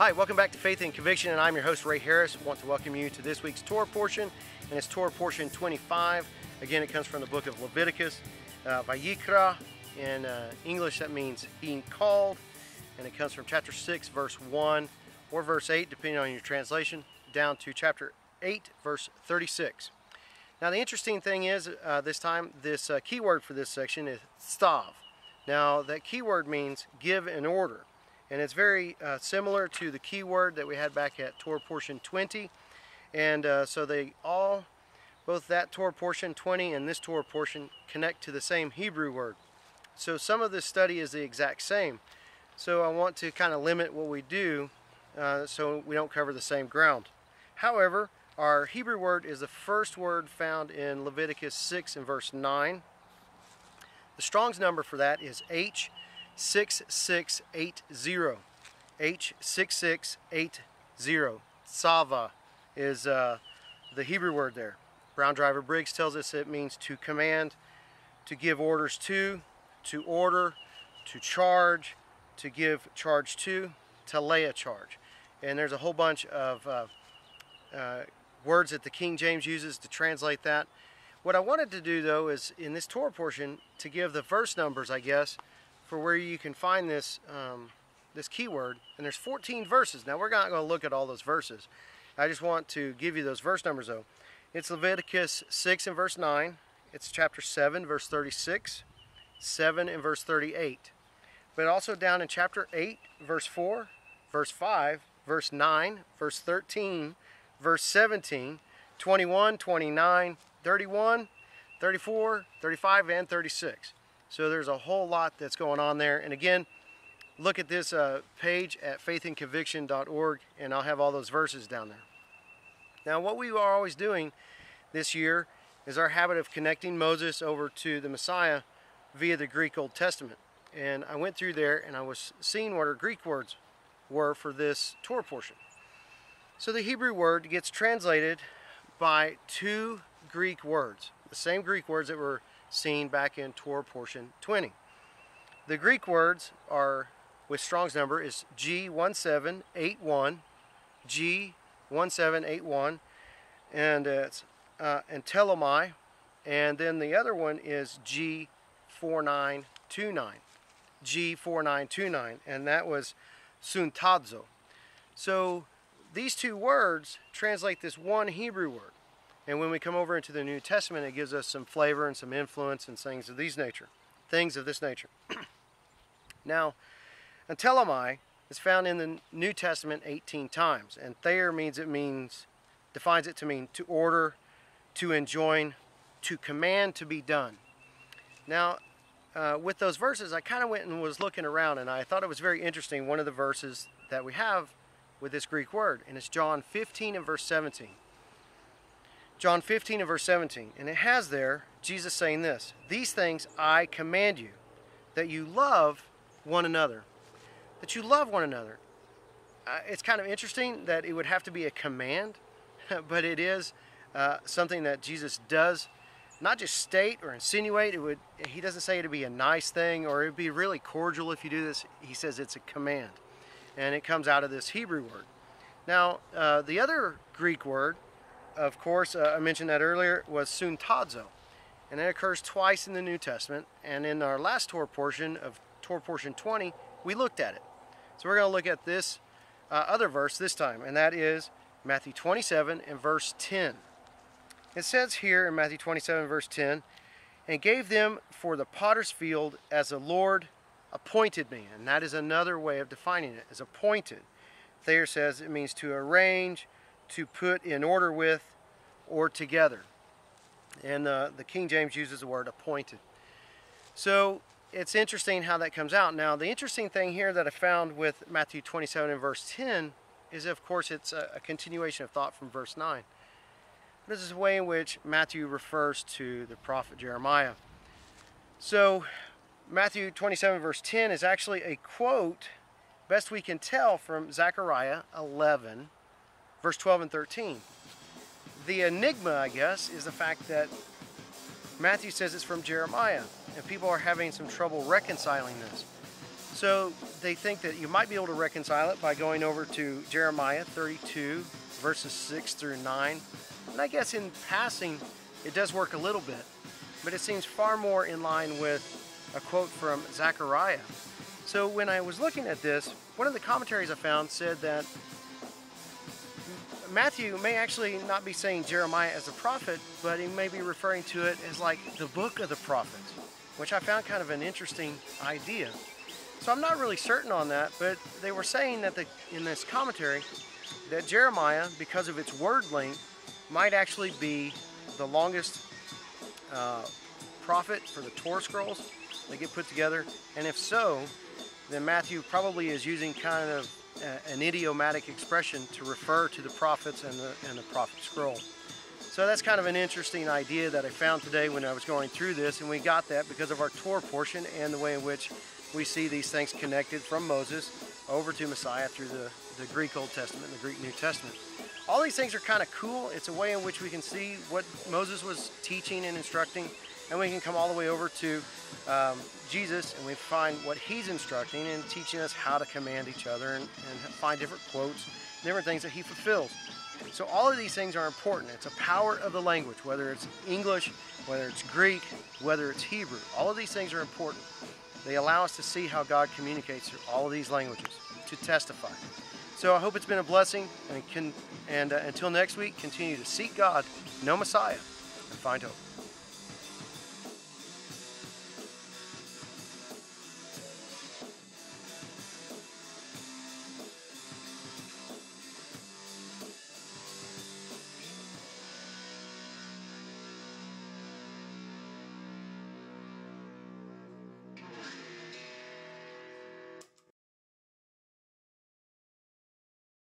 Hi, welcome back to Faith and Conviction, and I'm your host, Ray Harris. I want to welcome you to this week's Torah portion, and it's Torah portion 25. Again, it comes from the book of Leviticus, Vayikra. In English, that means being called, and it comes from chapter 6, verse 1, or verse 8, depending on your translation, down to chapter 8, verse 36. Now, the interesting thing is, this key word for this section is Tzav. Now, that key word means give an order. And it's very similar to the key word that we had back at Torah portion 20. And so they all, both that Torah portion 20 and this Torah portion, connect to the same Hebrew word. So some of this study is the exact same. So I want to kind of limit what we do so we don't cover the same ground. However, our Hebrew word is the first word found in Leviticus 6 and verse 9. The Strong's number for that is H6680. H6680. Tzav is the Hebrew word there. Brown Driver Briggs tells us it means to command, to give orders to order, to charge, to give charge to lay a charge. And there's a whole bunch of words that the King James uses to translate that. What I wanted to do, though, is in this Torah portion to give the verse numbers, I guess, for where you can find this this keyword. And there's 14 verses. Now, we're not going to look at all those verses. I just want to give you those verse numbers, though. It's Leviticus 6 and verse 9. It's chapter 7, verse 36, 7 and verse 38. But also down in chapter 8, verse 4, verse 5, verse 9, verse 13, verse 17, 21, 29, 31, 34, 35, and 36. So there's a whole lot that's going on there. And again, look at this page at faithandconviction.org, and I'll have all those verses down there. Now, what we are always doing this year is our habit of connecting Moses over to the Messiah via the Greek Old Testament. And I went through there and I was seeing what our Greek words were for this Torah portion. So the Hebrew word gets translated by two Greek words, the same Greek words that were seen back in Torah portion 20. The Greek words are, with Strong's number, is G1781, G1781, and it's telomai, and then the other one is G4929, G4929, and that was suntadzo. So these two words translate this one Hebrew word. And when we come over into the New Testament, it gives us some flavor and some influence and things of this nature. Now, telomai is found in the New Testament 18 times. And thayer defines it to mean to order, to enjoin, to command to be done. Now, with those verses, I kind of went and was looking around, and I thought it was very interesting, one of the verses that we have with this Greek word. And it's John 15 and verse 17. John 15 and verse 17, and it has there Jesus saying this: "These things I command you, that you love one another." That you love one another. It's kind of interesting that it would have to be a command, but it is something that Jesus does not just state or insinuate. He doesn't say it'd be a nice thing or it'd be really cordial if you do this. He says it's a command, and it comes out of this Hebrew word. Now, the other Greek word, of course, I mentioned that earlier, was suntadzo. And it occurs twice in the New Testament. And in our last Torah portion of Torah portion 20, we looked at it. So we're going to look at this other verse this time. And that is Matthew 27 and verse 10. It says here in Matthew 27 verse 10, "And gave them for the potter's field as the Lord appointed me." And that is another way of defining it, as appointed. Thayer says it means to arrange, to put in order with, or together. And the King James uses the word appointed. So it's interesting how that comes out. Now, the interesting thing here that I found with Matthew 27 and verse 10 is, of course, it's a continuation of thought from verse 9. This is the way in which Matthew refers to the prophet Jeremiah. So Matthew 27 verse 10 is actually a quote, best we can tell, from Zechariah 11 verse 12 and 13. The enigma, I guess, is the fact that Matthew says it's from Jeremiah, and people are having some trouble reconciling this. So they think that you might be able to reconcile it by going over to Jeremiah 32, verses 6 through 9. And I guess in passing, it does work a little bit, but it seems far more in line with a quote from Zechariah. So when I was looking at this, one of the commentaries I found said that Matthew may actually not be saying Jeremiah as a prophet, but he may be referring to it as like the book of the prophets, which I found kind of an interesting idea. So I'm not really certain on that, but they were saying that in this commentary that Jeremiah, because of its word length, might actually be the longest prophet for the Torah scrolls that get put together. And if so, then Matthew probably is using kind of an idiomatic expression to refer to the prophets and the prophet scroll. So that's kind of an interesting idea that I found today when I was going through this, and we got that because of our Torah portion and the way in which we see these things connected from Moses over to Messiah through the Greek Old Testament and the Greek New Testament. All these things are kind of cool. It's a way in which we can see what Moses was teaching and instructing, and we can come all the way over to Jesus, and we find what he's instructing and teaching us how to command each other and find different quotes, different things that he fulfills. So all of these things are important. It's a power of the language, whether it's English, whether it's Greek, whether it's Hebrew. All of these things are important. They allow us to see how God communicates through all of these languages, to testify. So I hope it's been a blessing, and until next week, continue to seek God, know Messiah, and find hope.